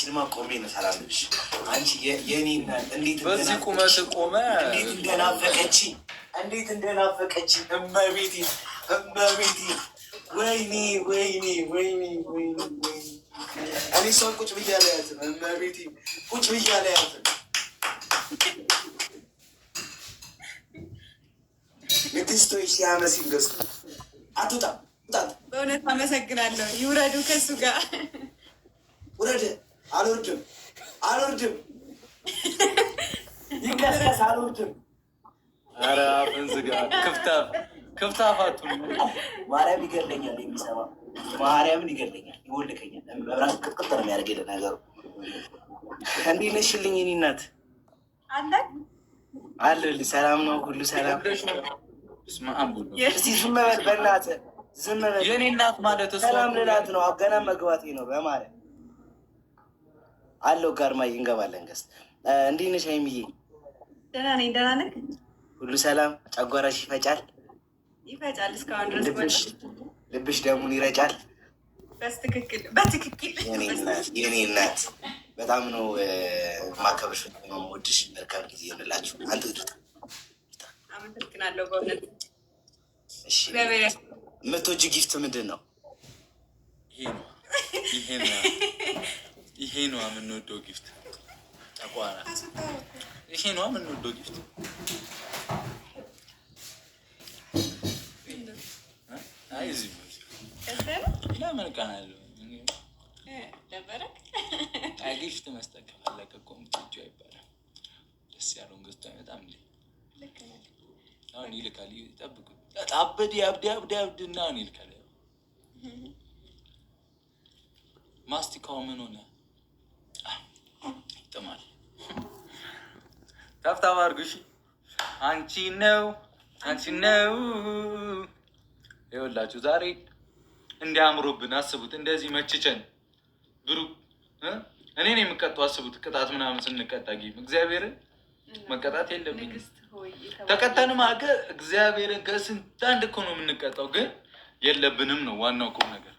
አንቺንማ ቆሜ ነው ሰላምሽ። አንቺ የኔ እናት እንዴት በዚህ ቁመት ቆመ እንዴት እንደናፈቀች እመቤቴ እመቤቴ። ወይኔ ወይኔ ወይኔ ወይኔ ወይኔ። እኔ እሷን ቁጭ ብያ አላያትም እመቤቴ፣ ቁጭ ብያ አላያትም። ንግስቶች ሲያመሲል ገስ አትውጣ ውጣት። በእውነት አመሰግናለሁ። ይውረዱ ከሱ ጋር ውረድ። አልወርድም አልወርድም፣ ይቀስቀስ አልወርድም። ኧረ አፍን ዝጋ። ክፍታፋቱ ማርያም ይገለኛል። የሚሰማ ማርያምን ይገለኛል፣ ይወልቀኛል። መብራት ቅጥቅጥ ነው የሚያደርገኝ ነገሩ። እንዴት ነሽልኝ የእኔ እናት? አለሁልሽ። ሰላም ነው? ሁሉ ሰላም? እስኪ ዝም በል በእናትህ ዝም በል። የእኔ እናት ማለት ሰላም ልላት ነው። ገና መግባቴ ነው። በማርያም አለው ጋርማ እንገባለን። ገስ እንዴት ነሽ ሀይሚዬ? ደህና ነኝ። ደህና ነህ? ሁሉ ሰላም? ጨጓራሽ ይፈጫል? ይፈጫል እስካሁን ድረስ። ልብሽ ደሙን ይረጫል? በትክክል። የኔ እናት በጣም ነው ማከብርሽ፣ ወድሽ። መልካም ጊዜ ይሆንላችሁ። አንተ ግድታ አመሰግናለሁ በእውነት። የምትወጂው ጊፍት ምንድን ነው? ይሄ ነው የምንወደው ጊፍት። ጨጓራ ይሄ ነው የምንወደው ጊፍት። ለምን ቀናለሁ? ጊፍት መስጠት ከፈለገ እኮ ምትወጂው አይባልም። ደስ ያለውን ገዝቶ አይመጣም እንዴ? አሁን ይልካል። ጠብቁ። አበድ አብድ እና አሁን ይልካል። ማስቲካው ምን ሆነ? ይጥማል። ታፍታም አድርጉሽ። አንቺ ነው ይኸውላችሁ ዛሬ እንዲያምሩብን አስቡት። እንደዚህ መችቸን ብሩ እኔ ነው የምቀጣው። አስቡት ቅጣት ምናምን ስንቀጣ ጊዜ እግዚአብሔርን መቀጣት የለብኝ። ተቀጣንም አገ እግዚአብሔርን ከስንት አንድ እኮ ነው የምንቀጣው፣ ግን የለብንም ነው ዋናው ቁም ነገር።